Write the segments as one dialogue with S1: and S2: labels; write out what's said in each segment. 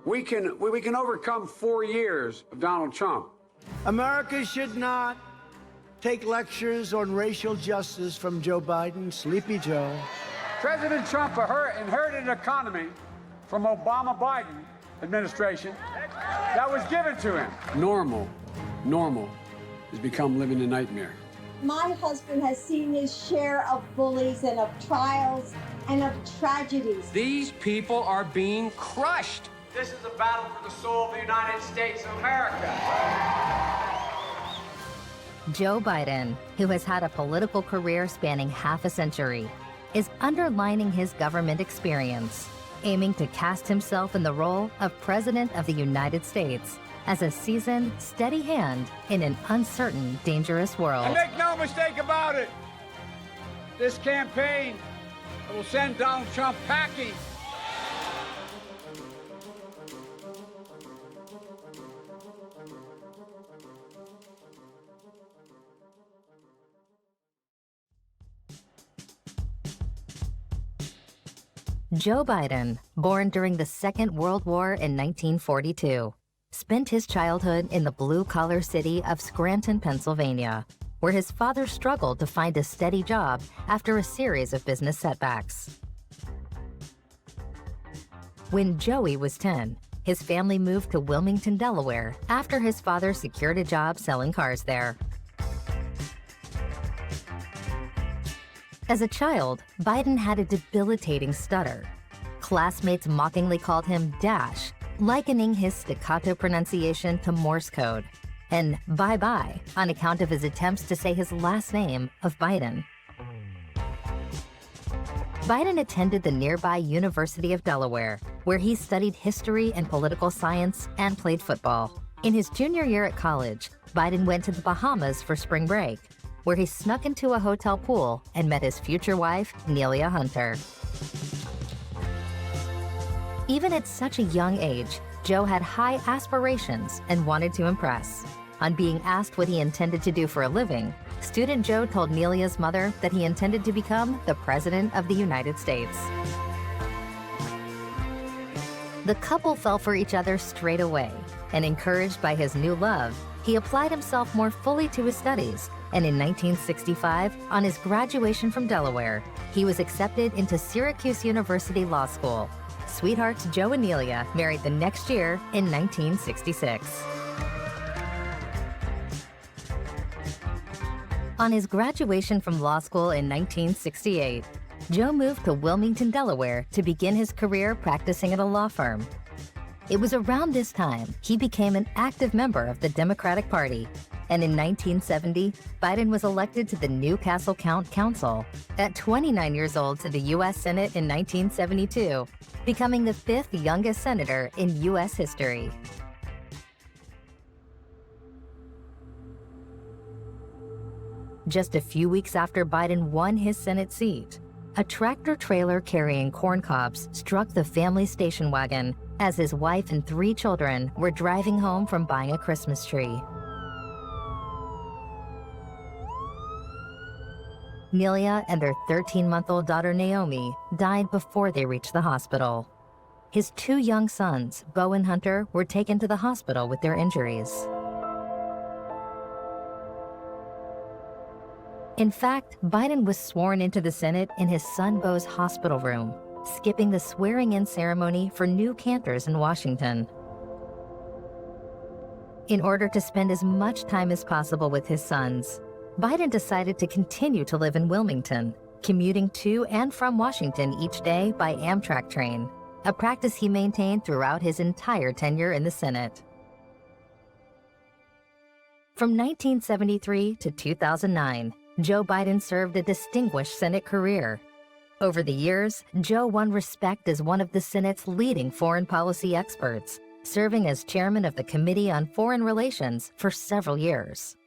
S1: We can overcome 4 years of Donald Trump.
S2: America should not take lectures on racial justice from Joe Biden, Sleepy Joe.
S1: President Trump inherited an economy from Obama-Biden administration that was given to him. Normal has become living a nightmare.
S3: My husband has seen his share of bullies and of trials and of tragedies.
S4: These people are being crushed.
S5: This is a battle for the soul of the United States of America.
S6: Joe Biden, who has had a political career spanning half a century, is underlining his government experience, aiming to cast himself in the role of President of the United States as a seasoned, steady hand in an uncertain, dangerous world.
S1: And make no mistake about it, this campaign will send Donald Trump packing.
S6: Joe Biden, born during the Second World War in 1942, spent his childhood in the blue-collar city of Scranton, Pennsylvania, where his father struggled to find a steady job after a series of business setbacks. When Joey was 10, his family moved to Wilmington, Delaware, after his father secured a job selling cars there. As a child, Biden had a debilitating stutter. Classmates mockingly called him Dash, likening his staccato pronunciation to Morse code, and bye-bye on account of his attempts to say his last name of Biden. Biden attended the nearby University of Delaware, where he studied history and political science and played football. In his junior year at college, Biden went to the Bahamas for spring break, where he snuck into a hotel pool and met his future wife, Nelia Hunter. Even at such a young age, Joe had high aspirations and wanted to impress. On being asked what he intended to do for a living, student Joe told Nelia's mother that he intended to become the President of the United States. The couple fell for each other straight away, and encouraged by his new love, he applied himself more fully to his studies, and in 1965, on his graduation from Delaware, he was accepted into Syracuse University Law School. Sweethearts Joe and Nelia married the next year in 1966. On his graduation from law school in 1968, Joe moved to Wilmington, Delaware to begin his career practicing at a law firm. It was around this time he became an active member of the Democratic Party, and in 1970, Biden was elected to the Newcastle County Council. At 29 years old to the U.S. Senate in 1972, becoming the 5th youngest senator in U.S. history. Just a few weeks after Biden won his Senate seat, a tractor trailer carrying corn cobs struck the family station wagon as his wife and 3 children were driving home from buying a Christmas tree. Nelia and their 13-month-old daughter Naomi died before they reached the hospital. His 2 young sons, Beau and Hunter, were taken to the hospital with their injuries. In fact, Biden was sworn into the Senate in his son Beau's hospital room, skipping the swearing-in ceremony for new cantors in Washington. In order to spend as much time as possible with his sons, Biden decided to continue to live in Wilmington, commuting to and from Washington each day by Amtrak train, a practice he maintained throughout his entire tenure in the Senate. From 1973 to 2009, Joe Biden served a distinguished Senate career. Over the years, Joe won respect as one of the Senate's leading foreign policy experts, serving as chairman of the Committee on Foreign Relations for several years.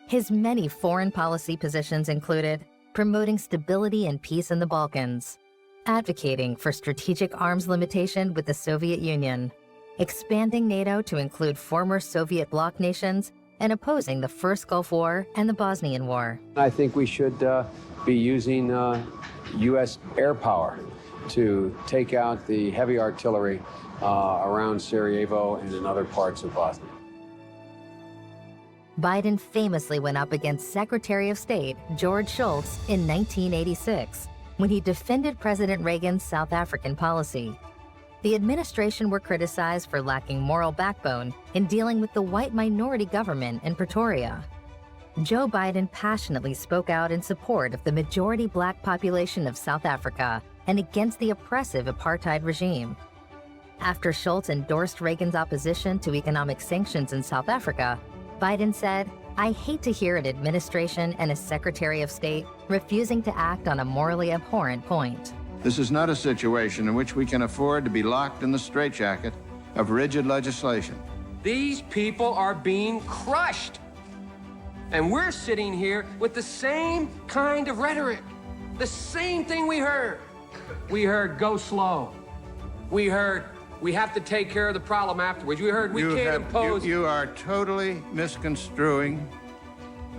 S6: His many foreign policy positions included promoting stability and peace in the Balkans, advocating for strategic arms limitation with the Soviet Union, expanding NATO to include former Soviet bloc nations, and opposing the first Gulf War and the Bosnian War.
S1: I think we should be using U.S. air power to take out the heavy artillery around Sarajevo and in other parts of Bosnia.
S6: Biden famously went up against Secretary of State George Shultz in 1986 when he defended President Reagan's South African policy. The administration were criticized for lacking moral backbone in dealing with the white minority government in Pretoria. Joe Biden passionately spoke out in support of the majority black population of South Africa and against the oppressive apartheid regime. After Shultz endorsed Reagan's opposition to economic sanctions in South Africa, Biden said, "I hate to hear an administration and a Secretary of State refusing to act on a morally abhorrent point."
S7: This is not a situation in which we can afford to be locked in the straitjacket of rigid legislation.
S4: These people are being crushed. And we're sitting here with the same kind of rhetoric. The same thing we heard. We heard, go slow. We heard, we have to take care of the problem afterwards. We heard, we can't impose.
S7: You are totally misconstruing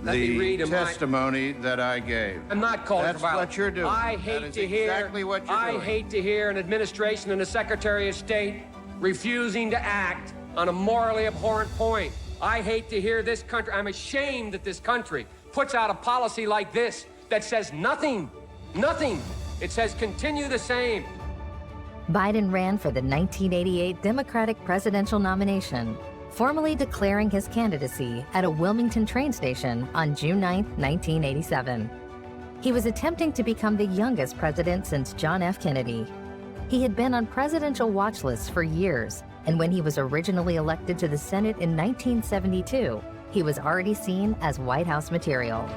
S7: the testimony that I gave.
S4: I'm not calling for violence.
S7: That's what you're doing.
S4: I hate to hear.
S7: Exactly what you're doing.
S4: I hate to hear an administration and a Secretary of State refusing to act on a morally abhorrent point. I hate to hear this country. I'm ashamed that this country puts out a policy like this that says nothing. Nothing. It says continue the same.
S6: Biden ran for the 1988 Democratic presidential nomination, formally declaring his candidacy at a Wilmington train station on June 9, 1987. He was attempting to become the youngest president since John F. Kennedy. He had been on presidential watch lists for years, and when he was originally elected to the Senate in 1972, he was already seen as White House material.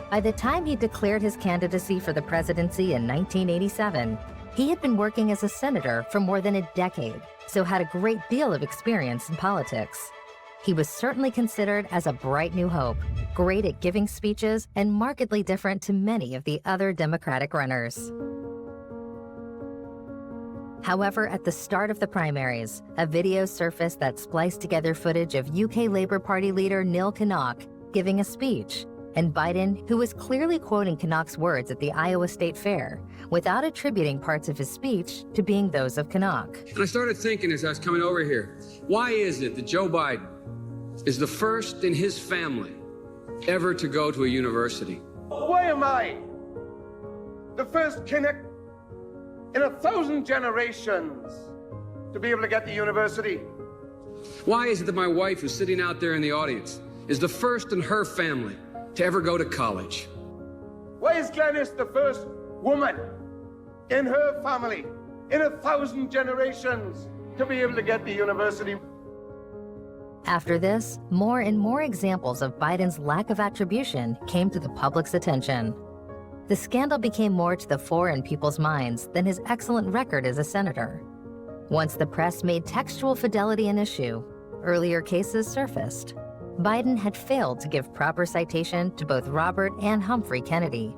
S6: By the time he declared his candidacy for the presidency in 1987, he had been working as a senator for more than a decade, so had a great deal of experience in politics. He was certainly considered as a bright new hope, great at giving speeches, and markedly different to many of the other Democratic runners. However, at the start of the primaries, a video surfaced that spliced together footage of UK Labour Party leader Neil Kinnock giving a speech, and Biden, who was clearly quoting Kinnock's words at the Iowa State Fair, without attributing parts of his speech to being those of Kinnock.
S1: And I started thinking as I was coming over here, why is it that Joe Biden is the first in his family ever to go to a university?
S8: Why am I the first Kinnock in 1,000 generations to be able to get to university?
S1: Why is it that my wife, who's sitting out there in the audience, is the first in her family to ever go to college?
S8: Why is Glenys the first woman in her family in 1,000 generations to be able to get to university?
S6: After this, more and more examples of Biden's lack of attribution came to the public's attention. The scandal became more to the fore in people's minds than his excellent record as a senator. Once the press made textual fidelity an issue, earlier cases surfaced. Biden had failed to give proper citation to both Robert and Humphrey Kennedy.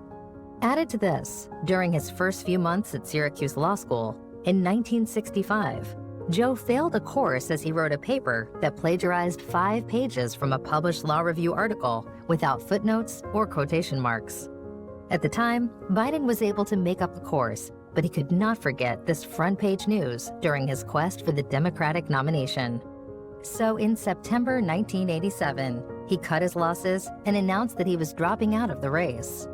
S6: Added to this, during his first few months at Syracuse Law School, in 1965, Joe failed a course as he wrote a paper that plagiarized 5 pages from a published law review article without footnotes or quotation marks. At the time, Biden was able to make up the course, but he could not forget this front-page news during his quest for the Democratic nomination. So in September 1987, he cut his losses and announced that he was dropping out of the race.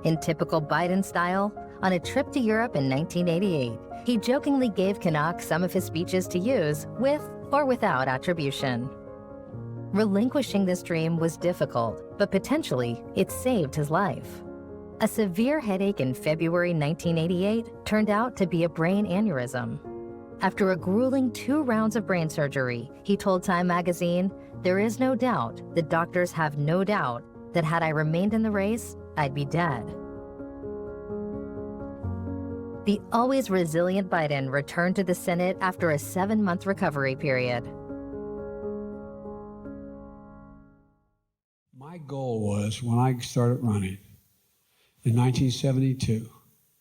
S6: In typical Biden style, on a trip to Europe in 1988, he jokingly gave Kinnock some of his speeches to use with or without attribution. Relinquishing this dream was difficult, but potentially it saved his life. A severe headache in February 1988 turned out to be a brain aneurysm. After a grueling 2 rounds of brain surgery, he told Time magazine, "There is no doubt, the doctors have no doubt, that had I remained in the race, I'd be dead." The always resilient Biden returned to the Senate after a 7-month recovery period.
S1: My goal was, when I started running in 1972,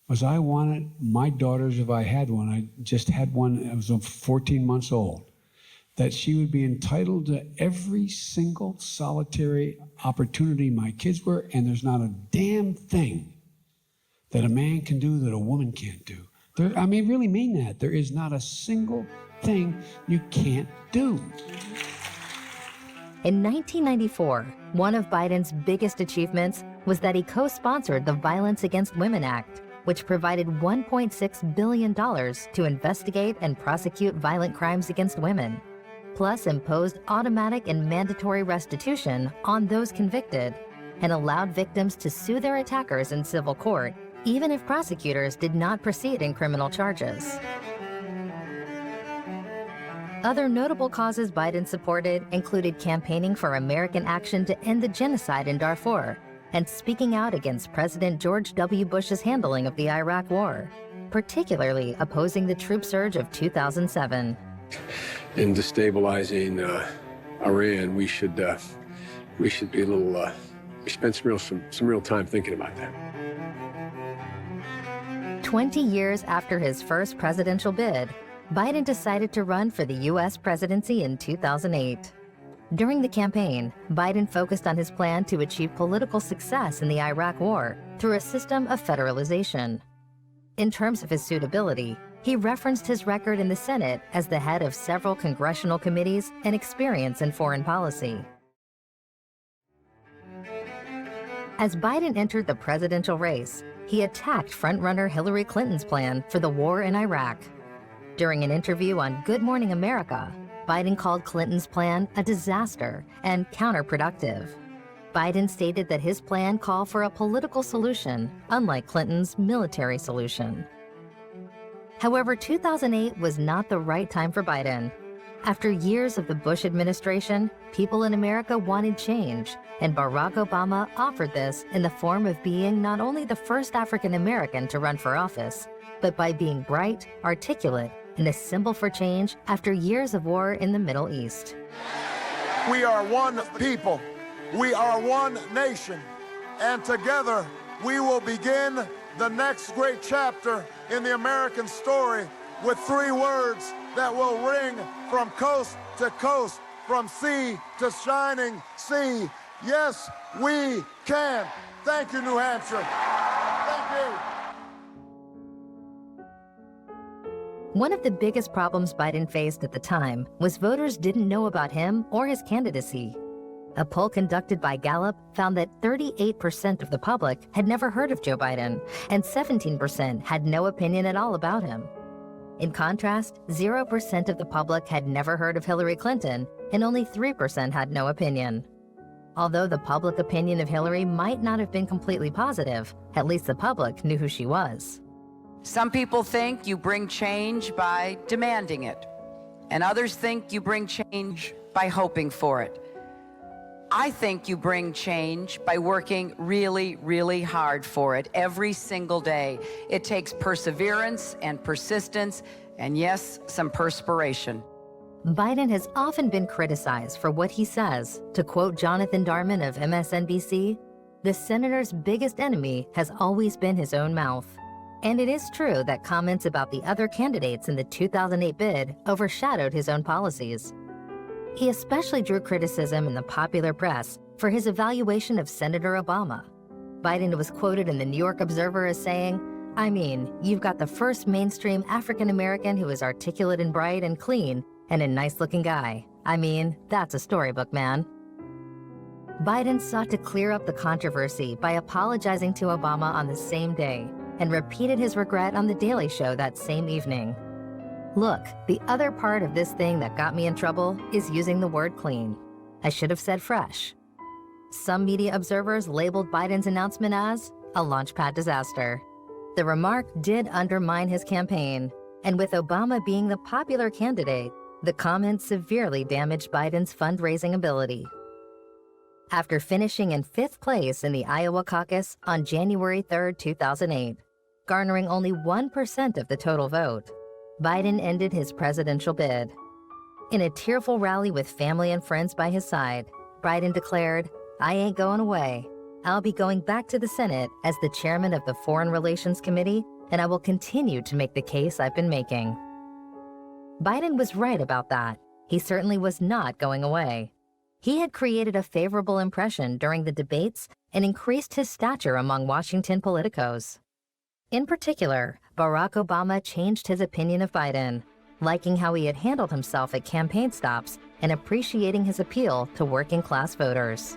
S1: was I wanted my daughters, if I had one, I just had one, I was 14 months old, that she would be entitled to every single solitary opportunity my kids were, and there's not a damn thing that a man can do that a woman can't do. I really mean that. There is not a single thing you can't do.
S6: In 1994, one of Biden's biggest achievements was that he co-sponsored the Violence Against Women Act, which provided $1.6 billion to investigate and prosecute violent crimes against women, plus imposed automatic and mandatory restitution on those convicted, and allowed victims to sue their attackers in civil court, even if prosecutors did not proceed in criminal charges. Other notable causes Biden supported included campaigning for American action to end the genocide in Darfur and speaking out against President George W. Bush's handling of the Iraq War, particularly opposing the troop surge of 2007.
S1: In destabilizing Iran, we should be a little. We spent some real time thinking about that.
S6: 20 years after his first presidential bid, Biden decided to run for the U.S. presidency in 2008. During the campaign, Biden focused on his plan to achieve political success in the Iraq War through a system of federalization. In terms of his suitability, he referenced his record in the Senate as the head of several congressional committees and experience in foreign policy. As Biden entered the presidential race, he attacked frontrunner Hillary Clinton's plan for the war in Iraq. During an interview on Good Morning America, Biden called Clinton's plan a disaster and counterproductive. Biden stated that his plan called for a political solution, unlike Clinton's military solution. However, 2008 was not the right time for Biden. After years of the Bush administration, people in America wanted change, and Barack Obama offered this in the form of being not only the first African American to run for office, but by being bright, articulate, and a symbol for change after years of war in the Middle East.
S9: We are one people. We are one nation. And together, we will begin the next great chapter in the American story with 3 words that will ring from coast to coast, from sea to shining sea. Yes, we can. Thank you, New Hampshire. Thank you.
S6: One of the biggest problems Biden faced at the time was voters didn't know about him or his candidacy. A poll conducted by Gallup found that 38% of the public had never heard of Joe Biden, and 17% had no opinion at all about him. In contrast, 0% of the public had never heard of Hillary Clinton, and only 3% had no opinion. Although the public opinion of Hillary might not have been completely positive, at least the public knew who she was.
S10: Some people think you bring change by demanding it, and others think you bring change by hoping for it. I think you bring change by working really, really hard for it every single day. It takes perseverance and persistence, and yes, some perspiration.
S6: Biden has often been criticized for what he says. To quote Jonathan Darman of MSNBC, the senator's biggest enemy has always been his own mouth. And it is true that comments about the other candidates in the 2008 bid overshadowed his own policies. He especially drew criticism in the popular press for his evaluation of Senator Obama. Biden was quoted in the New York Observer as saying, "I mean, you've got the first mainstream African-American who is articulate and bright and clean and a nice-looking guy. I mean, that's a storybook, man." Biden sought to clear up the controversy by apologizing to Obama on the same day and repeated his regret on The Daily Show that same evening. "Look, the other part of this thing that got me in trouble is using the word clean. I should have said fresh." Some media observers labeled Biden's announcement as a launchpad disaster. The remark did undermine his campaign, and with Obama being the popular candidate, the comment severely damaged Biden's fundraising ability. After finishing in 5th place in the Iowa caucus on January 3, 2008, garnering only 1% of the total vote, Biden ended his presidential bid. In a tearful rally with family and friends by his side, Biden declared, "I ain't going away. I'll be going back to the Senate as the chairman of the Foreign Relations Committee, and I will continue to make the case I've been making." Biden was right about that. He certainly was not going away. He had created a favorable impression during the debates and increased his stature among Washington politicos. In particular, Barack Obama changed his opinion of Biden, liking how he had handled himself at campaign stops and appreciating his appeal to working-class voters.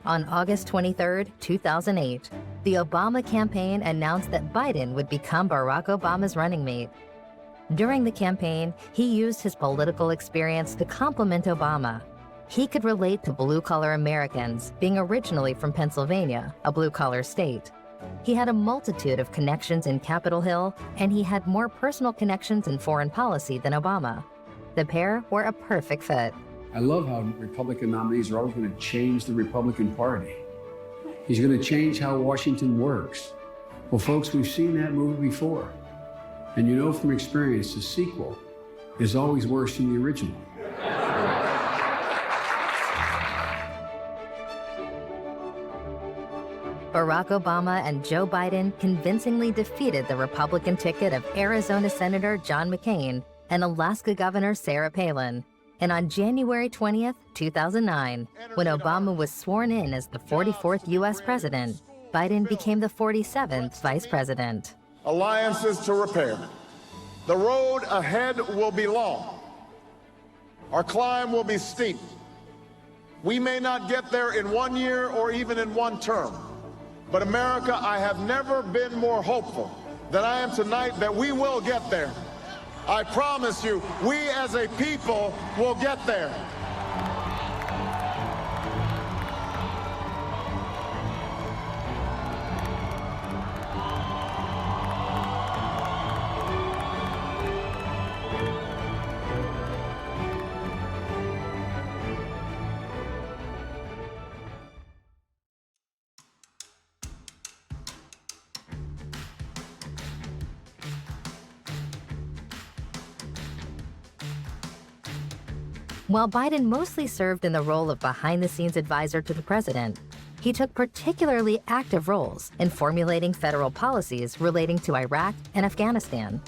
S6: On August 23, 2008, the Obama campaign announced that Biden would become Barack Obama's running mate. During the campaign, he used his political experience to compliment Obama. He could relate to blue-collar Americans, being originally from Pennsylvania, a blue-collar state. He had a multitude of connections in Capitol Hill, and he had more personal connections in foreign policy than Obama. The pair were a perfect fit.
S1: I love how Republican nominees are always going to change the Republican Party. He's going to change how Washington works. Well, folks, we've seen that movie before. And you know from experience, the sequel is always worse than the original.
S6: Barack Obama and Joe Biden convincingly defeated the Republican ticket of Arizona Senator John McCain and Alaska Governor Sarah Palin. And on January 20th, 2009, when Obama was sworn in as the 44th U.S. president, Biden became the 47th vice president.
S9: Alliances to repair. The road ahead will be long. Our climb will be steep. We may not get there in 1 year or even in one term. But America, I have never been more hopeful than I am tonight that we will get there. I promise you, we as a people will get there.
S6: While Biden mostly served in the role of behind-the-scenes advisor to the president, he took particularly active roles in formulating federal policies relating to Iraq and Afghanistan.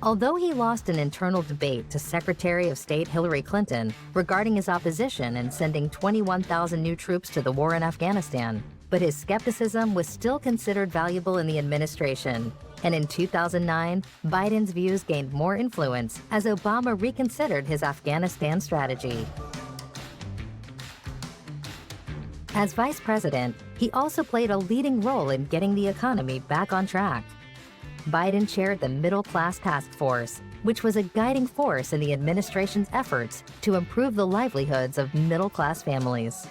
S6: Although he lost an internal debate to Secretary of State Hillary Clinton regarding his opposition in sending 21,000 new troops to the war in Afghanistan, but his skepticism was still considered valuable in the administration. And in 2009, Biden's views gained more influence as Obama reconsidered his Afghanistan strategy. As vice president, he also played a leading role in getting the economy back on track. Biden chaired the Middle Class Task Force, which was a guiding force in the administration's efforts to improve the livelihoods of middle-class families.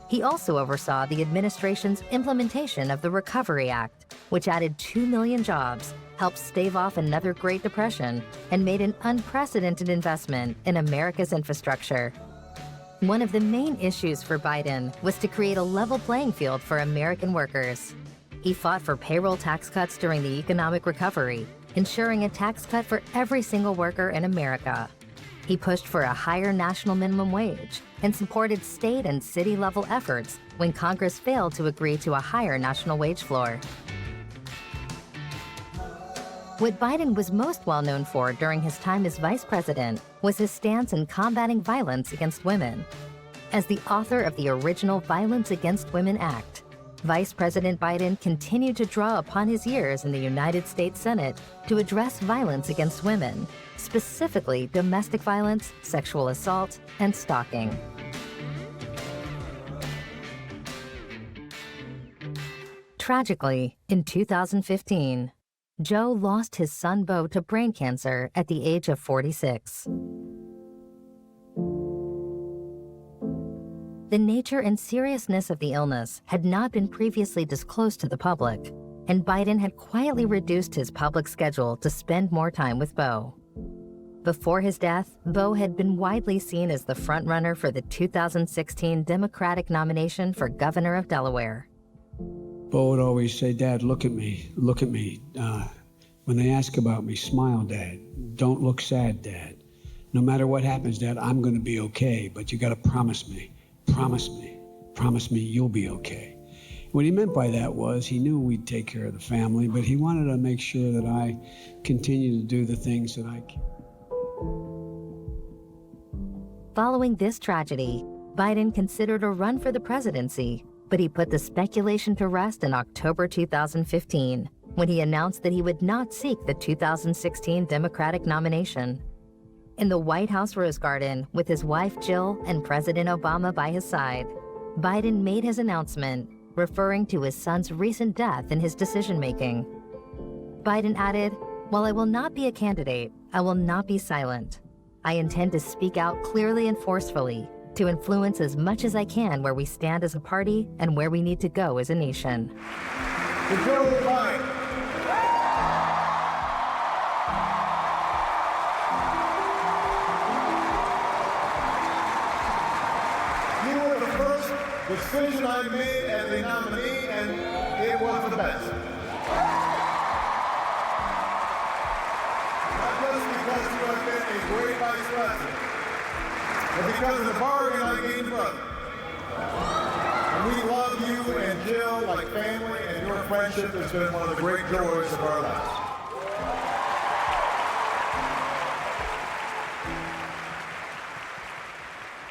S6: He also oversaw the administration's implementation of the Recovery Act, which added 2 million jobs, helped stave off another Great Depression, and made an unprecedented investment in America's infrastructure. One of the main issues for Biden was to create a level playing field for American workers. He fought for payroll tax cuts during the economic recovery, ensuring a tax cut for every single worker in America. He pushed for a higher national minimum wage and supported state and city-level efforts when Congress failed to agree to a higher national wage floor. What Biden was most well known for during his time as vice president was his stance in combating violence against women. As the author of the original Violence Against Women Act, Vice President Biden continued to draw upon his years in the United States Senate to address violence against women, specifically domestic violence, sexual assault, and stalking. Tragically, in 2015, Joe lost his son Beau to brain cancer at the age of 46. The nature and seriousness of the illness had not been previously disclosed to the public, and Biden had quietly reduced his public schedule to spend more time with Beau. Before his death, Beau had been widely seen as the frontrunner for the 2016 Democratic nomination for governor of Delaware.
S11: Beau would always say, "Dad, look at me, look at me. When they ask about me, smile, Dad. Don't look sad, Dad. No matter what happens, Dad, I'm gonna be okay, but you gotta promise me. Promise me you'll be okay." What he meant by that was he knew we'd take care of the family, but he wanted to make sure that I continue to do the things that I can.
S6: Following this tragedy, Biden considered a run for the presidency, But he put the speculation to rest in October 2015, when he announced that he would not seek the 2016 Democratic nomination. In the White House Rose Garden, with his wife Jill and President Obama by his side, Biden made his announcement, referring to his son's recent death in his decision-making. Biden added, "While I will not be a candidate, I will not be silent. I intend to speak out clearly and forcefully, to influence as much as I can where we stand as a party and where we need to go as a nation."
S9: To Joe Biden. You were the first decision I made as a nominee, and it was the best. Not just because you have been a great vice president, but because of the bargain I gave brother. And we love you and Jill like family, and your friendship has been one of the great joys of our lives.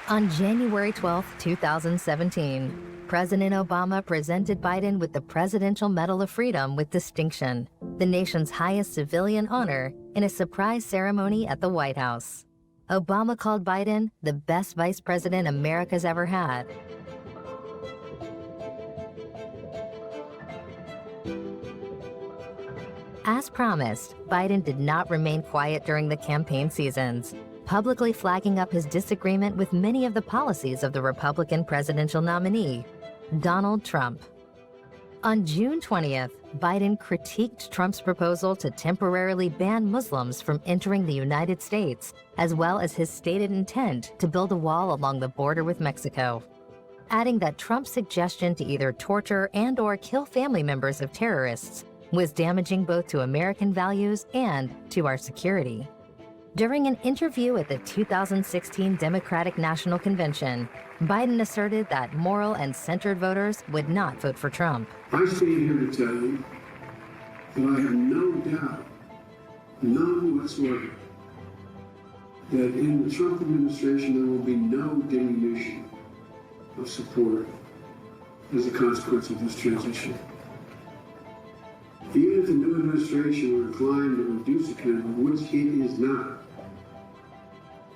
S6: On January 12, 2017, President Obama presented Biden with the Presidential Medal of Freedom with distinction, the nation's highest civilian honor, in a surprise ceremony at the White House. Obama called Biden the best vice president America's ever had. As promised, Biden did not remain quiet during the campaign seasons, publicly flagging up his disagreement with many of the policies of the Republican presidential nominee, Donald Trump. On June 20th, Biden critiqued Trump's proposal to temporarily ban Muslims from entering the United States, as well as his stated intent to build a wall along the border with Mexico, adding that Trump's suggestion to either torture and/or kill family members of terrorists was damaging both to American values and to our security. During an interview at the 2016 Democratic National Convention, Biden asserted that moral and centered voters would not vote for Trump.
S11: I stand here to tell you that I have no doubt, none whatsoever, that in the Trump administration there will be no diminution of support as a consequence of this transition. Even if the new administration were inclined to reduce the candidate, which it is not,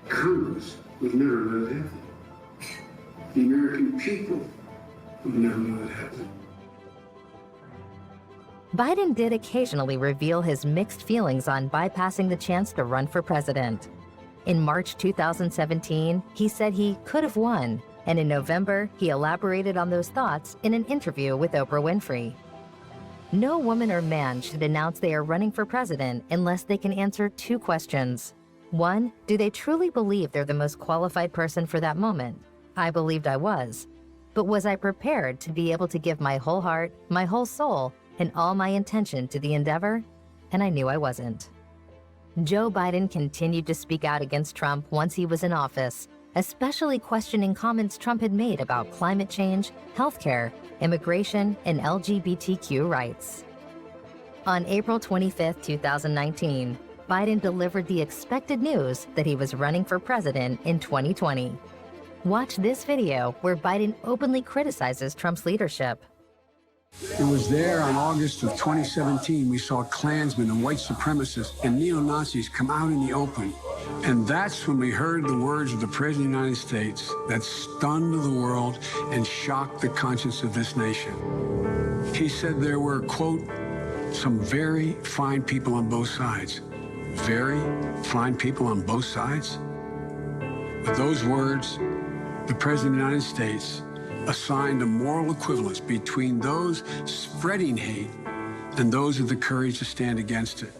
S11: Congress would never let it happen. The American people would never let it happen.
S6: Biden did occasionally reveal his mixed feelings on bypassing the chance to run for president. In March 2017, he said he could have won, and in November, he elaborated on those thoughts in an interview with Oprah Winfrey. No woman or man should announce they are running for president unless they can answer two questions. One, do they truly believe they're the most qualified person for that moment? I believed I was. But was I prepared to be able to give my whole heart, my whole soul, and all my intention to the endeavor? And I knew I wasn't. Joe Biden continued to speak out against Trump once he was in office, especially questioning comments Trump had made about climate change, healthcare, immigration, and LGBTQ rights. On April 25, 2019, Biden delivered the expected news that he was running for president in 2020. Watch this video where Biden openly criticizes Trump's leadership.
S11: It was there on August of 2017 we saw Klansmen and white supremacists and neo-Nazis come out in the open. And that's when we heard the words of the President of the United States that stunned the world and shocked the conscience of this nation. He said there were, quote, some very fine people on both sides. Very fine people on both sides? With those words, the President of the United States assigned a moral equivalence between those spreading hate and those with the courage to stand against it.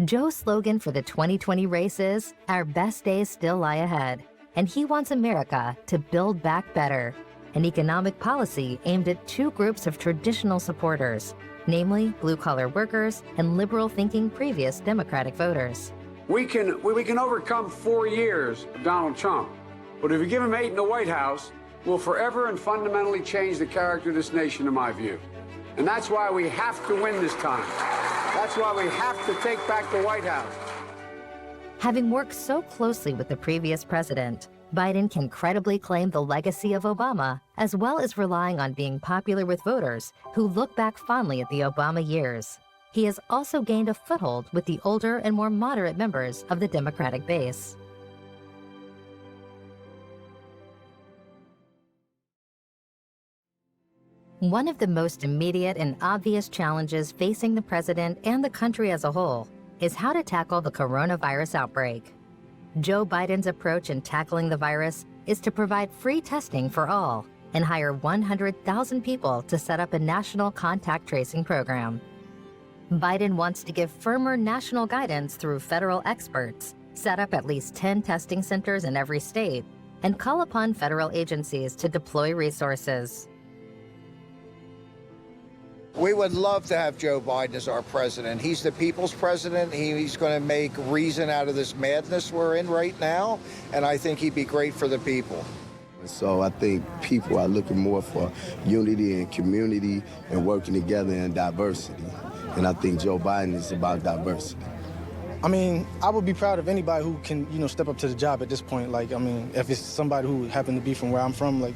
S6: Joe's slogan for the 2020 race is, "Our best days still lie ahead," and he wants America to build back better, an economic policy aimed at two groups of traditional supporters, namely blue-collar workers and liberal-thinking previous Democratic voters.
S1: We can overcome 4 years of Donald Trump, but if we give him 8 in the White House, we'll forever and fundamentally change the character of this nation, in my view. And that's why we have to win this time. That's why we have to take back the White House.
S6: Having worked so closely with the previous president, Biden can credibly claim the legacy of Obama, as well as relying on being popular with voters who look back fondly at the Obama years. He has also gained a foothold with the older and more moderate members of the Democratic base. One of the most immediate and obvious challenges facing the president and the country as a whole is how to tackle the coronavirus outbreak. Joe Biden's approach in tackling the virus is to provide free testing for all and hire 100,000 people to set up a national contact tracing program. Biden wants to give firmer national guidance through federal experts, set up at least 10 testing centers in every state, and call upon federal agencies to deploy resources.
S12: We would love to have Joe Biden as our president. He's the people's president. He's going to make reason out of this madness we're in right now, and I think he'd be great for the people.
S13: So I think people are looking more for unity and community and working together in diversity. And I think Joe Biden is about diversity.
S14: I mean, I would be proud of anybody who can, step up to the job at this point. Like, I mean, if it's somebody who happened to be from where I'm from, like,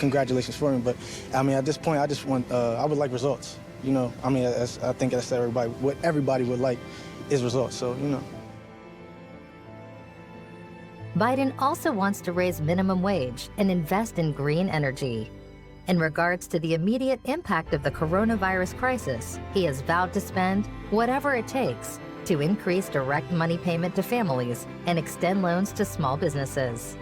S14: congratulations for him. But I mean, at this point, I just want, I would like results. I mean, I think that's everybody. What everybody would like is results. So,
S6: Biden also wants to raise minimum wage and invest in green energy. In regards to the immediate impact of the coronavirus crisis, he has vowed to spend whatever it takes to increase direct money payment to families and extend loans to small businesses.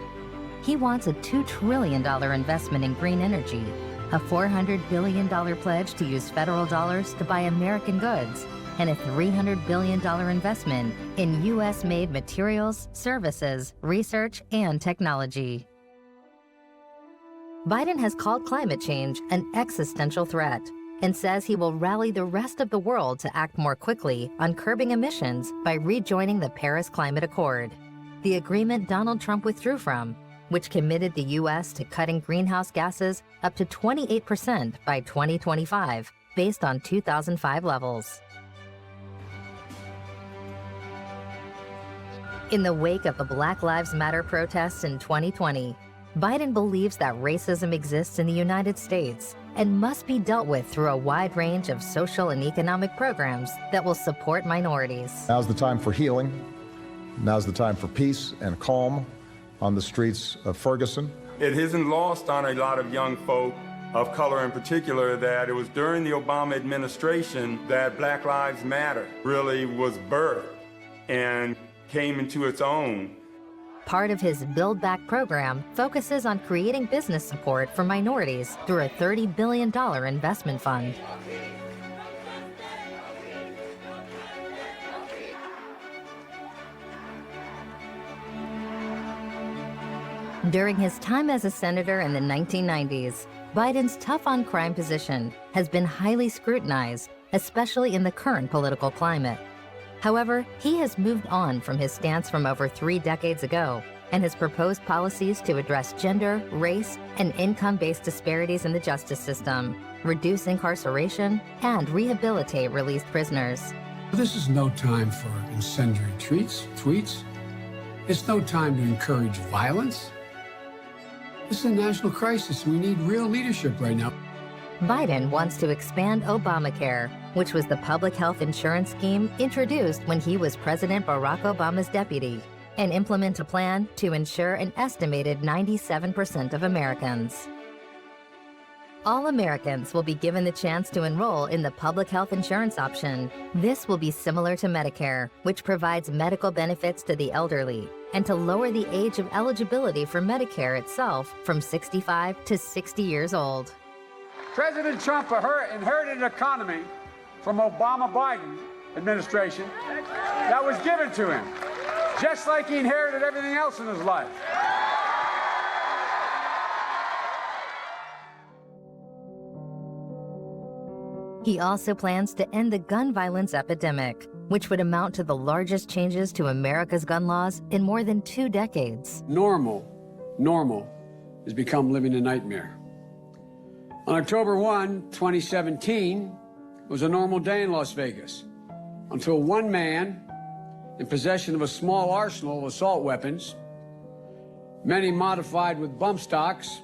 S6: He wants a $2 trillion investment in green energy, a $400 billion pledge to use federal dollars to buy American goods, and a $300 billion investment in U.S.-made materials, services, research, and technology. Biden has called climate change an existential threat and says he will rally the rest of the world to act more quickly on curbing emissions by rejoining the Paris Climate Accord, the agreement Donald Trump withdrew from, which committed the U.S. to cutting greenhouse gases up to 28% by 2025, based on 2005 levels. In the wake of the Black Lives Matter protests in 2020, Biden believes that racism exists in the United States and must be dealt with through a wide range of social and economic programs that will support minorities.
S15: Now's the time for healing. Now's the time for peace and calm on the streets of Ferguson.
S16: It isn't lost on a lot of young folk of color in particular that it was during the Obama administration that Black Lives Matter really was birthed and came into its own.
S6: Part of his Build Back program focuses on creating business support for minorities through a $30 billion investment fund. During his time as a senator in the 1990s, Biden's tough-on-crime position has been highly scrutinized, especially in the current political climate. However, he has moved on from his stance from over 3 decades ago and has proposed policies to address gender, race, and income-based disparities in the justice system, reduce incarceration, and rehabilitate released prisoners.
S11: This is no time for incendiary tweets. It's no time to encourage violence. This is a national crisis, and we need real leadership right now.
S6: Biden wants to expand Obamacare, which was the public health insurance scheme introduced when he was President Barack Obama's deputy, and implement a plan to insure an estimated 97% of Americans. All Americans will be given the chance to enroll in the public health insurance option. This will be similar to Medicare, which provides medical benefits to the elderly, and to lower the age of eligibility for Medicare itself from 65 to 60 years old.
S1: President Trump inherited an economy from Obama-Biden administration that was given to him, just like he inherited everything else in his life.
S6: He also plans to end the gun violence epidemic, which would amount to the largest changes to America's gun laws in more than 2 decades.
S1: Normal has become living a nightmare. On October 1, 2017, it was a normal day in Las Vegas, until one man in possession of a small arsenal of assault weapons many modified with bump stocks,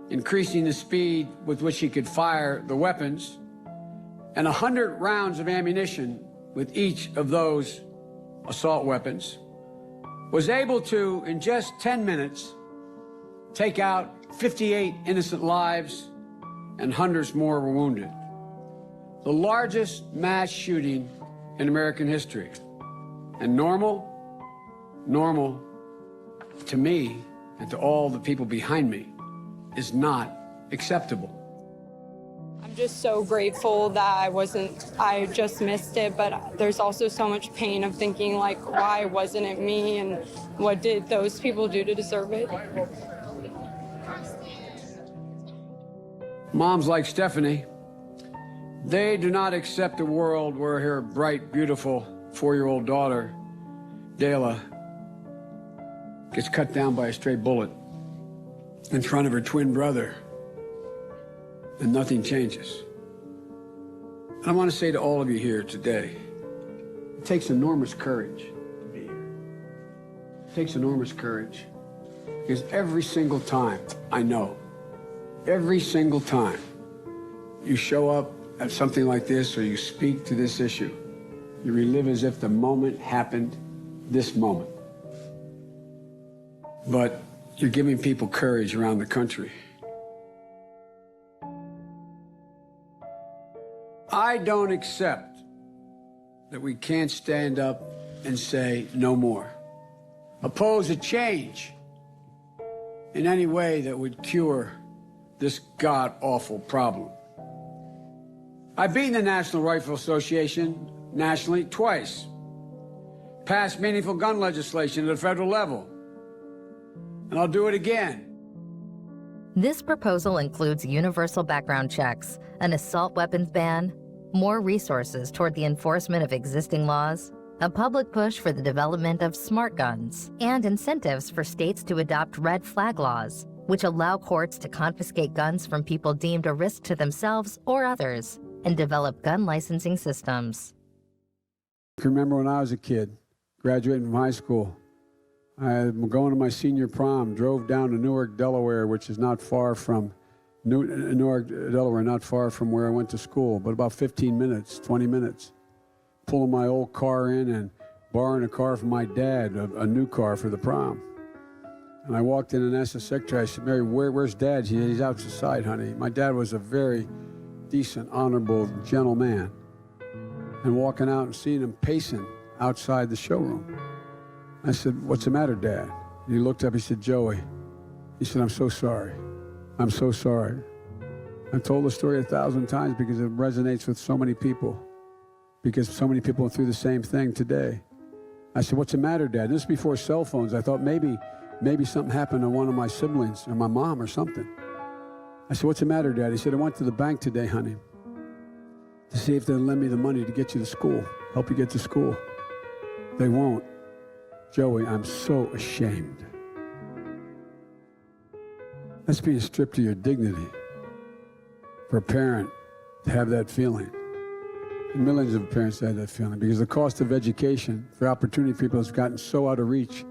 S1: increasing the speed with which he could fire the weapons, and 100 rounds of ammunition with each of those assault weapons, was able to, in just 10 minutes, take out 58 innocent lives and hundreds more were wounded. The largest mass shooting in American history. And normal, to me and to all the people behind me, is not acceptable.
S17: I'm just so grateful that I just missed it, but there's also so much pain of thinking, like, why wasn't it me, and what did those people do to deserve it?
S1: Moms like Stephanie, they do not accept a world where her bright, beautiful 4-year-old daughter, Dayla, gets cut down by a stray bullet in front of her twin brother, and nothing changes. And I want to say to all of you here today, it takes enormous courage to be here. It takes enormous courage, because every single time, I know, every single time you show up at something like this or you speak to this issue, you relive as if the moment happened this moment. But you're giving people courage around the country. I don't accept that we can't stand up and say no more. Oppose a change in any way that would cure this god-awful problem. I've beaten the National Rifle Association nationally twice, passed meaningful gun legislation at the federal level, and I'll do it again.
S6: This proposal includes universal background checks, an assault weapons ban, more resources toward the enforcement of existing laws, a public push for the development of smart guns, and incentives for states to adopt red flag laws, which allow courts to confiscate guns from people deemed a risk to themselves or others, and develop gun licensing systems.
S1: I can remember when I was a kid, graduating from high school, I'm going to my senior prom, drove down to Newark, Delaware, which is not far from Newark, Delaware, not far from where I went to school, but about 15 minutes, 20 minutes. Pulling my old car in and borrowing a car from my dad, a new car for the prom. And I walked in and asked the secretary, I said, Mary, where's Dad? She said, he's outside, honey. My dad was a very decent, honorable, gentle man. And walking out and seeing him pacing outside the showroom. I said, what's the matter, Dad? And he looked up, he said, Joey. He said, I'm so sorry. I'm so sorry. I've told the story 1,000 times because it resonates with so many people. Because so many people went through the same thing today. I said, what's the matter, Dad? This is before cell phones. I thought maybe something happened to one of my siblings or my mom or something. I said, what's the matter, Dad? He said, I went to the bank today, honey, to see if they'll lend me the money to get you to school, help you get to school. They won't. Joey, I'm so ashamed. That's being stripped of your dignity for a parent to have that feeling. And millions of parents have that feeling because the cost of education for opportunity people has gotten so out of reach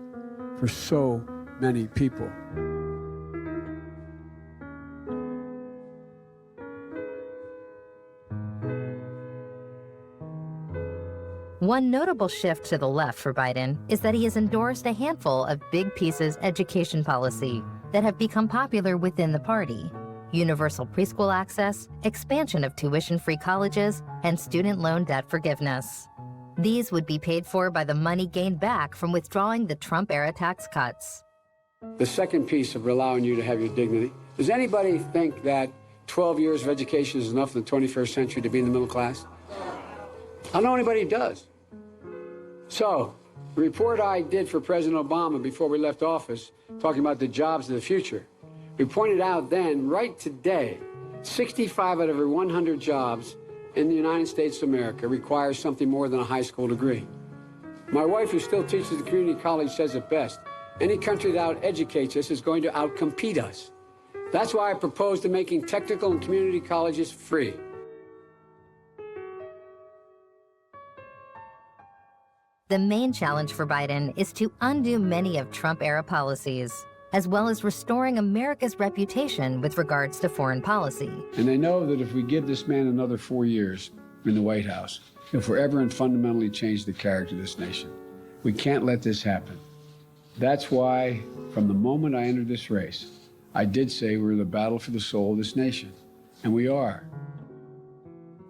S1: for so many people.
S6: One notable shift to the left for Biden is that he has endorsed a handful of big pieces education policy that have become popular within the party. Universal preschool access, expansion of tuition-free colleges, and student loan debt forgiveness. These would be paid for by the money gained back from withdrawing the Trump-era tax cuts.
S1: The second piece of allowing you to have your dignity. Does anybody think that 12 years of education is enough in the 21st century to be in the middle class? I don't know anybody who does. So, the report I did for President Obama before we left office, talking about the jobs of the future, we pointed out then, right today, 65 out of every 100 jobs in the United States of America requires something more than a high school degree. My wife, who still teaches at the community college, says it best. Any country that out-educates us is going to outcompete us. That's why I propose to making technical and community colleges free.
S6: The main challenge for Biden is to undo many of Trump-era policies, as well as restoring America's reputation with regards to foreign policy.
S1: And they know that if we give this man another 4 years in the White House, he'll forever and fundamentally change the character of this nation. We can't let this happen. That's why, from the moment I entered this race, I did say we're in the battle for the soul of this nation. And we are.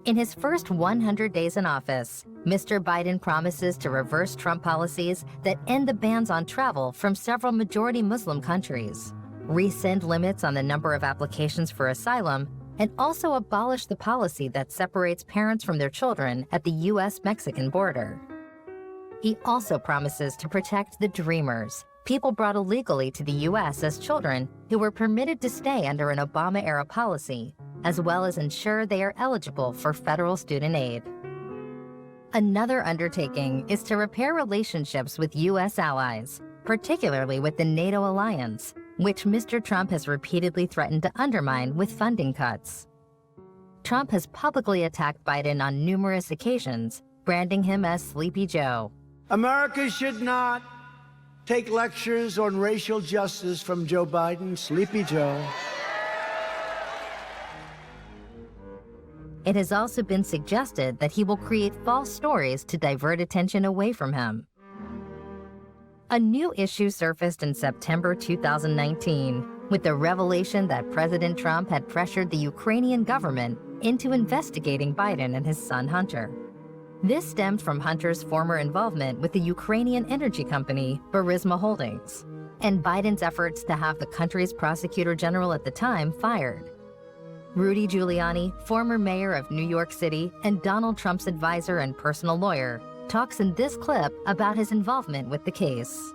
S6: In his first 100 days in office, Mr. Biden promises to reverse Trump policies that end the bans on travel from several majority Muslim countries, rescind limits on the number of applications for asylum, and also abolish the policy that separates parents from their children at the U.S.-Mexican border. He also promises to protect the Dreamers, people brought illegally to the U.S. as children who were permitted to stay under an Obama-era policy, as well as ensure they are eligible for federal student aid. Another undertaking is to repair relationships with U.S. allies, particularly with the NATO alliance, which Mr. Trump has repeatedly threatened to undermine with funding cuts. Trump has publicly attacked Biden on numerous occasions, branding him as Sleepy Joe.
S2: America should not take lectures on racial justice from Joe Biden, Sleepy Joe.
S6: It has also been suggested that he will create false stories to divert attention away from him. A new issue surfaced in September 2019 with the revelation that President Trump had pressured the Ukrainian government into investigating Biden and his son Hunter. This stemmed from Hunter's former involvement with the Ukrainian energy company Burisma Holdings, and Biden's efforts to have the country's prosecutor general at the time fired. Rudy Giuliani, former mayor of New York City and Donald Trump's advisor and personal lawyer, talks in this clip about his involvement with the case.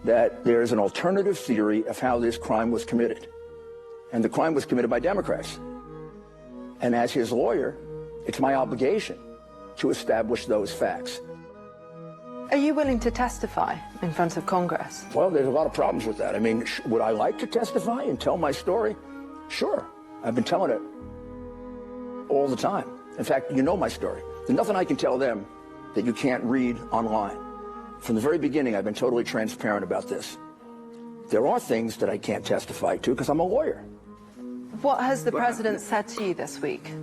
S18: That there is an alternative theory of how this crime was committed. And the crime was committed by Democrats. And as his lawyer, it's my obligation to establish those facts.
S19: Are you willing to testify in front of Congress?
S18: Well, there's a lot of problems with that. I mean, would I like to testify and tell my story? Sure. I've been telling it all the time. In fact, you know my story. There's nothing I can tell them that you can't read online. From the very beginning, I've been totally transparent about this. There are things that I can't testify to because I'm a lawyer.
S19: What has the president said to you this week?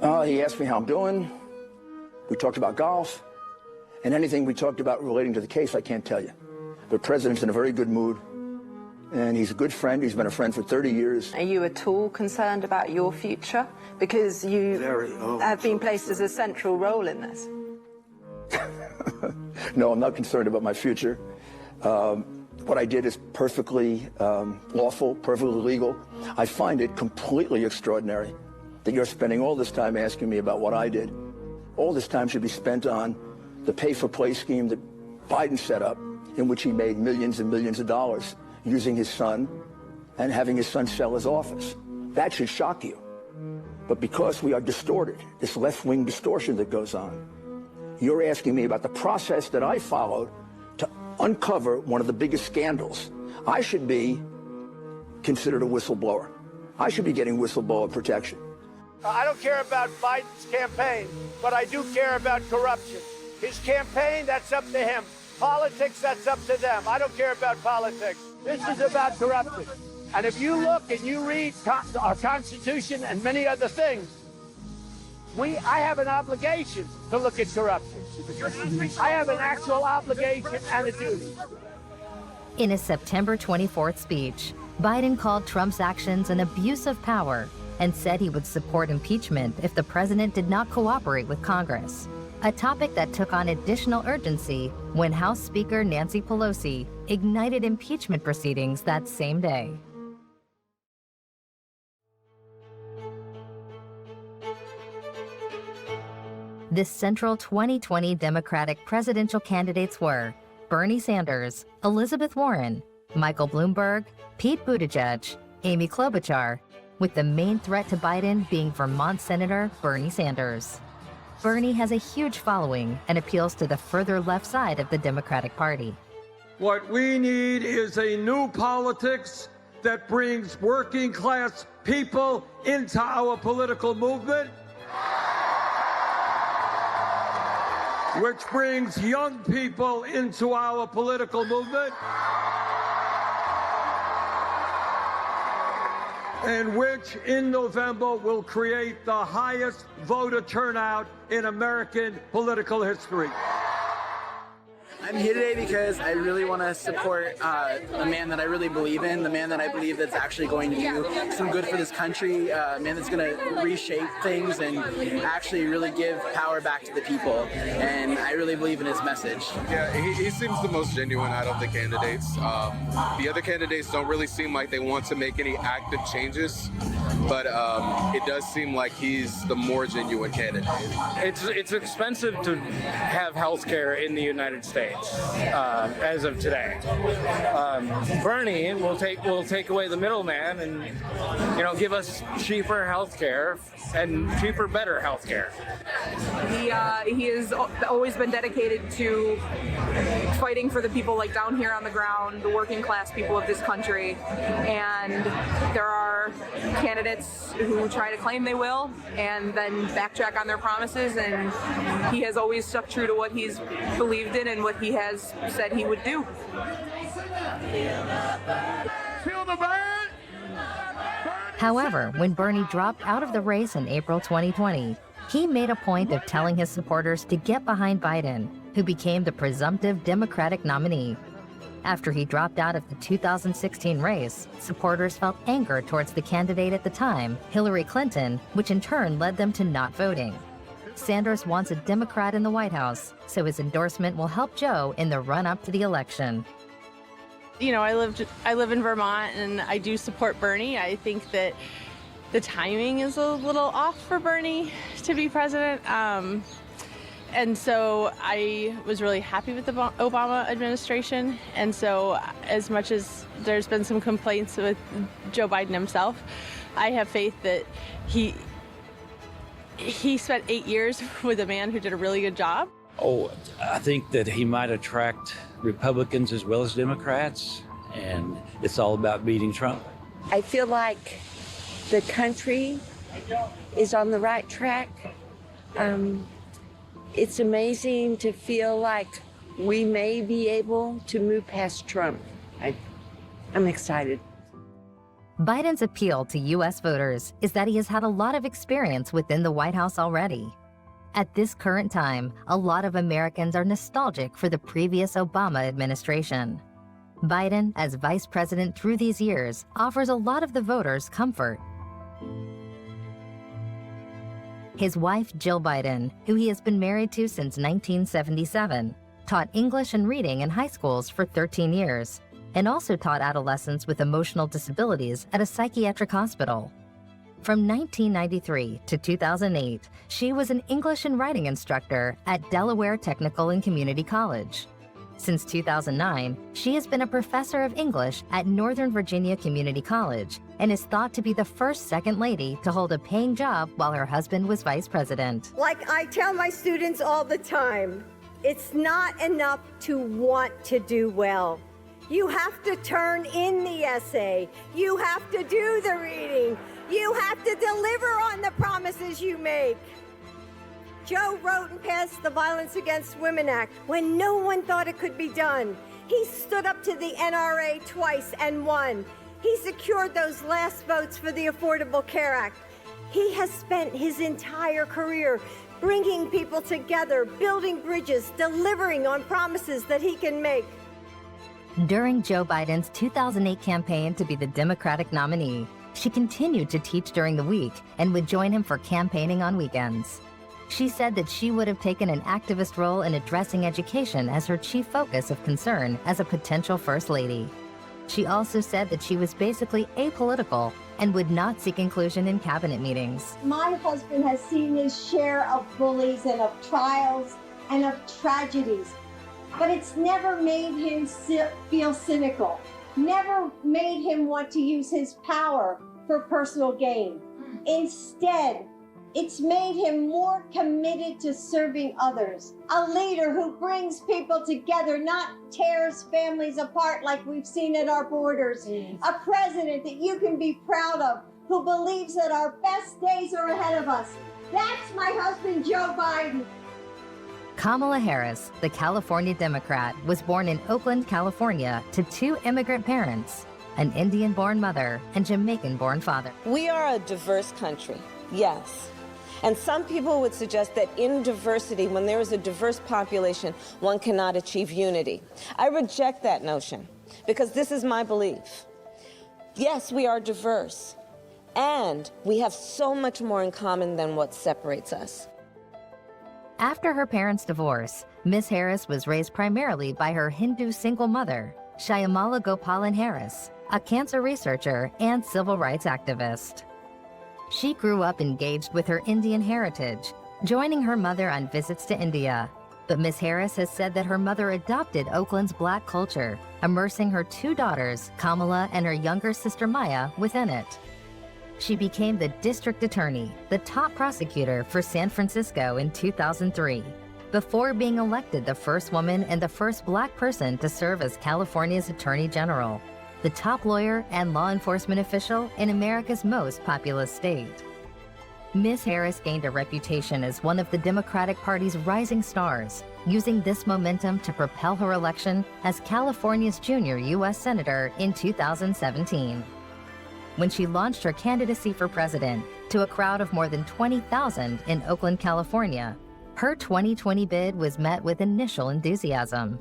S18: He asked me how I'm doing. We talked about golf. And anything we talked about relating to the case, I can't tell you. The president's in a very good mood. And he's a good friend. He's been a friend for 30 years.
S19: Are you at all concerned about your future? Because you have been placed as a central role in this.
S18: No, I'm not concerned about my future. What I did is perfectly lawful, perfectly legal. I find it completely extraordinary that you're spending all this time asking me about what I did. All this time should be spent on the pay-for-play scheme that Biden set up, in which he made millions and millions of dollars using his son and having his son sell his office. That should shock you. But because we are distorted, this left-wing distortion that goes on, you're asking me about the process that I followed to uncover one of the biggest scandals. I should be considered a whistleblower. I should be getting whistleblower protection.
S2: I don't care about Biden's campaign, but I do care about corruption. His campaign, that's up to him. Politics, that's up to them. I don't care about politics. This is about corruption. And if you look and you read our Constitution and many other things, I have an obligation to look at corruption. I have an actual obligation and a duty.
S6: In a September 24th speech, Biden called Trump's actions an abuse of power and said he would support impeachment if the president did not cooperate with Congress, a topic that took on additional urgency when House Speaker Nancy Pelosi ignited impeachment proceedings that same day. The central 2020 Democratic presidential candidates were Bernie Sanders, Elizabeth Warren, Michael Bloomberg, Pete Buttigieg, Amy Klobuchar, with the main threat to Biden being Vermont Senator Bernie Sanders. Bernie has a huge following and appeals to the further left side of the Democratic Party.
S20: What we need is a new politics that brings working class people into our political movement. which brings young people into our political movement, and which in November will create the highest voter turnout in American political history.
S21: I'm here today because I really want to support a man that I really believe in, the man that I believe that's actually going to do some good for this country, a man that's going to reshape things and actually really give power back to the people. And I really believe in his message.
S22: Yeah, he seems the most genuine out of the candidates. The other candidates don't really seem like they want to make any active changes, but it does seem like he's the more genuine candidate.
S23: It's expensive to have health care in the United States. As of today, Bernie will take away the middleman and give us cheaper health care and cheaper, better health care.
S24: He has always been dedicated to fighting for the people like down here on the ground, the working class people of this country, and there are candidates who try to claim they will and then backtrack on their promises, and he has always stuck true to what he's believed in and what he has said he would do.
S6: However, when Bernie dropped out of the race in April 2020, he made a point of telling his supporters to get behind Biden, who became the presumptive Democratic nominee. After he dropped out of the 2016 race, supporters felt anger towards the candidate at the time, Hillary Clinton, which in turn led them to not voting. Sanders wants a Democrat in the White House, so his endorsement will help Joe in the run-up to the election.
S25: You know, I live in Vermont, and I do support Bernie. I think that the timing is a little off for Bernie to be president. And so I was really happy with the Obama administration. And so as much as there's been some complaints with Joe Biden himself, I have faith that he spent 8 years with a man who did a really good job.
S26: Oh, I think that he might attract Republicans as well as Democrats, and it's all about beating Trump.
S27: I feel like the country is on the right track. It's amazing to feel like we may be able to move past Trump. I'm excited.
S6: Biden's appeal to U.S. voters is that he has had a lot of experience within the White House already. At this current time, a lot of Americans are nostalgic for the previous Obama administration. Biden, as vice president through these years, offers a lot of the voters comfort. His wife, Jill Biden, who he has been married to since 1977, taught English and reading in high schools for 13 years, and also taught adolescents with emotional disabilities at a psychiatric hospital. From 1993 to 2008, she was an English and writing instructor at Delaware Technical and Community College. Since 2009, she has been a professor of English at Northern Virginia Community College and is thought to be the first second lady to hold a paying job while her husband was vice president.
S3: Like I tell my students all the time, it's not enough to want to do well. You have to turn in the essay. You have to do the reading. You have to deliver on the promises you make. Joe wrote and passed the Violence Against Women Act when no one thought it could be done. He stood up to the NRA twice and won. He secured those last votes for the Affordable Care Act. He has spent his entire career bringing people together, building bridges, delivering on promises that he can make.
S6: During Joe Biden's 2008 campaign to be the Democratic nominee, she continued to teach during the week and would join him for campaigning on weekends. She said that she would have taken an activist role in addressing education as her chief focus of concern as a potential first lady. She also said that she was basically apolitical and would not seek inclusion in cabinet meetings.
S3: My husband has seen his share of bullies and of trials and of tragedies, but it's never made him feel cynical, never made him want to use his power for personal gain. Instead, it's made him more committed to serving others. A leader who brings people together, not tears families apart like we've seen at our borders. A president that you can be proud of, who believes that our best days are ahead of us. That's my husband, Joe Biden.
S6: Kamala Harris, the California Democrat, was born in Oakland, California, to two immigrant parents, an Indian-born mother and Jamaican-born father.
S27: We are a diverse country, yes. And some people would suggest that in diversity, when there is a diverse population, one cannot achieve unity. I reject that notion because this is my belief. Yes, we are diverse, and we have so much more in common than what separates us.
S6: After her parents' divorce, Ms. Harris was raised primarily by her Hindu single mother, Shyamala Gopalan Harris, a cancer researcher and civil rights activist. She grew up engaged with her Indian heritage, joining her mother on visits to India. But Ms. Harris has said that her mother adopted Oakland's Black culture, immersing her two daughters, Kamala and her younger sister Maya, within it. She became the district attorney, the top prosecutor for San Francisco in 2003, before being elected the first woman and the first Black person to serve as California's Attorney General, the top lawyer and law enforcement official in America's most populous state. Ms. Harris gained a reputation as one of the Democratic Party's rising stars, using this momentum to propel her election as California's junior U.S. Senator in 2017. When she launched her candidacy for president to a crowd of more than 20,000 in Oakland, California, her 2020 bid was met with initial enthusiasm.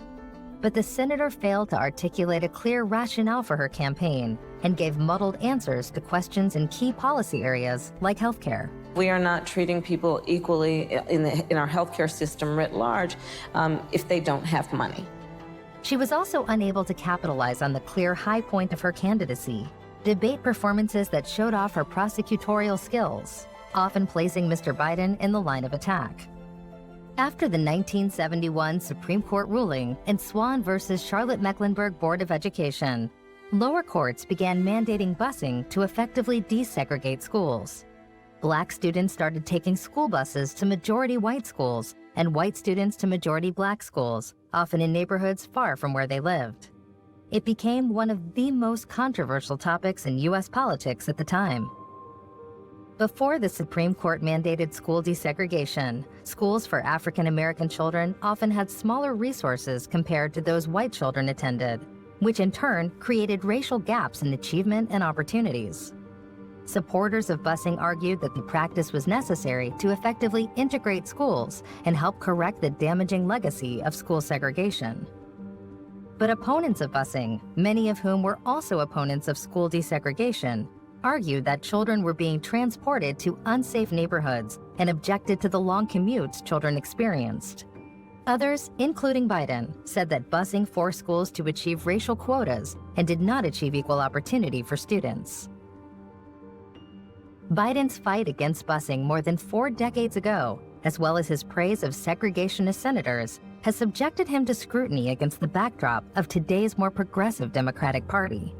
S6: But the senator failed to articulate a clear rationale for her campaign and gave muddled answers to questions in key policy areas like healthcare.
S27: We are not treating people equally in our healthcare system writ large if they don't have money.
S6: She was also unable to capitalize on the clear high point of her candidacy: debate performances that showed off her prosecutorial skills, often placing Mr. Biden in the line of attack. After the 1971 Supreme Court ruling in Swan versus Charlotte Mecklenburg Board of Education, lower courts began mandating busing to effectively desegregate schools. Black students started taking school buses to majority white schools and white students to majority Black schools, often in neighborhoods far from where they lived. It became one of the most controversial topics in U.S. politics at the time. Before the Supreme Court mandated school desegregation, schools for African American children often had smaller resources compared to those white children attended, which in turn created racial gaps in achievement and opportunities. Supporters of busing argued that the practice was necessary to effectively integrate schools and help correct the damaging legacy of school segregation. But opponents of busing, many of whom were also opponents of school desegregation, argued that children were being transported to unsafe neighborhoods and objected to the long commutes children experienced. Others, including Biden, said that busing forced schools to achieve racial quotas and did not achieve equal opportunity for students. Biden's fight against busing more than 4 decades ago, as well as his praise of segregationist senators, has subjected him to scrutiny against the backdrop of today's more progressive Democratic Party.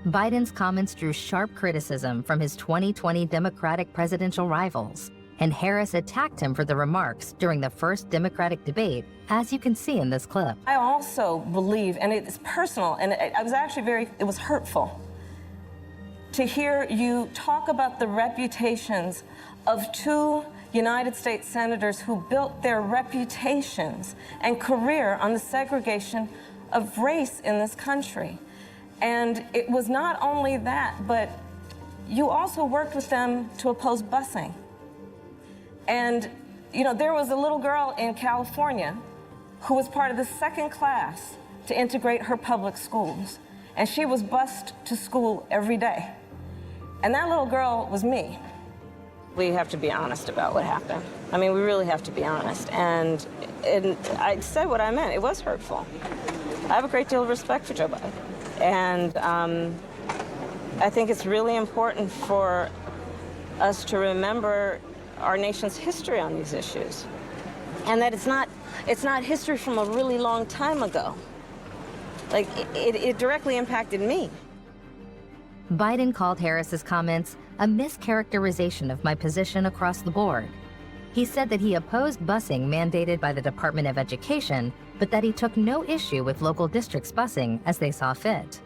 S6: Biden's comments drew sharp criticism from his 2020 Democratic presidential rivals, and Harris attacked him for the remarks during the first Democratic debate, as you can see in this clip.
S27: I also believe, and it's personal, and I was actually it was hurtful to hear you talk about the reputations of 2 United States senators who built their reputations and career on the segregation of race in this country. And it was not only that, but you also worked with them to oppose busing. And, you know, there was a little girl in California who was part of the second class to integrate her public schools. And she was bused to school every day. And that little girl was me. We have to be honest about what happened. I mean, we really have to be honest. And I said what I meant. It was hurtful. I have a great deal of respect for Joe Biden. And I think it's really important for us to remember our nation's history on these issues. And that it's not history from a really long time ago. Like, it directly impacted me.
S6: Biden called Harris's comments a mischaracterization of my position across the board. He said that he opposed busing mandated by the Department of Education, but that he took no issue with local districts busing as they saw fit.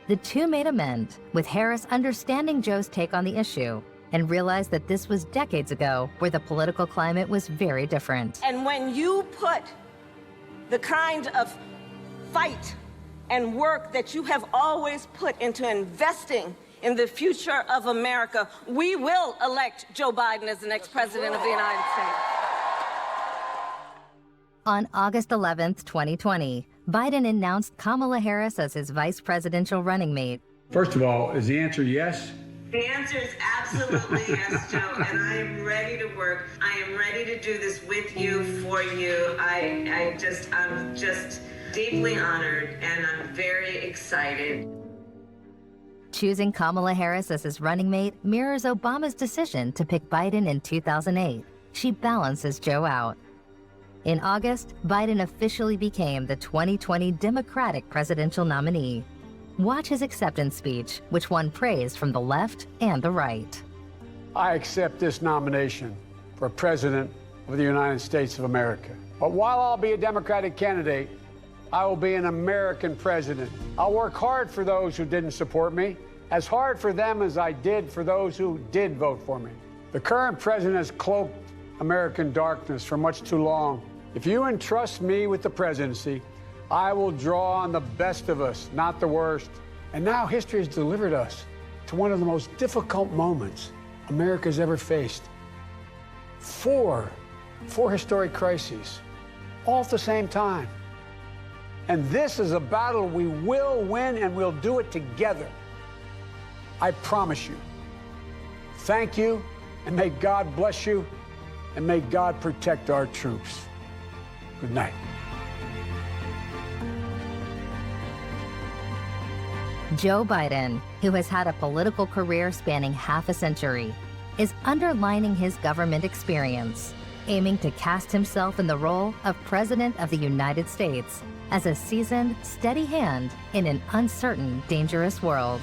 S6: The two made amends, with Harris understanding Joe's take on the issue, and realized that this was decades ago, where the political climate was very different.
S27: And when you put the kind of fight and work that you have always put into investing in the future of America, we will elect Joe Biden as the next president of the United States.
S6: On August 11th, 2020, Biden announced Kamala Harris as his vice presidential running mate.
S1: First of all, is the answer yes?
S4: The answer is absolutely yes, Joe, and I am ready to work. I am ready to do this with you, for you. I'm just deeply honored, and I'm very excited.
S6: Choosing Kamala Harris as his running mate mirrors Obama's decision to pick Biden in 2008. She balances Joe out. In August, Biden officially became the 2020 Democratic presidential nominee. Watch his acceptance speech, which won praise from the left and the right.
S1: I accept this nomination for President of the United States of America. But while I'll be a Democratic candidate, I will be an American president. I'll work hard for those who didn't support me, as hard for them as I did for those who did vote for me. The current president has cloaked American darkness for much too long. If you entrust me with the presidency, I will draw on the best of us, not the worst. And now history has delivered us to one of the most difficult moments America's ever faced. Four historic crises, all at the same time. And this is a battle we will win, and we'll do it together. I promise you. Thank you, and may God bless you, and may God protect our troops. Good night.
S6: Joe Biden, who has had a political career spanning half a century, is underlining his government experience, aiming to cast himself in the role of President of the United States as a seasoned, steady hand in an uncertain, dangerous world.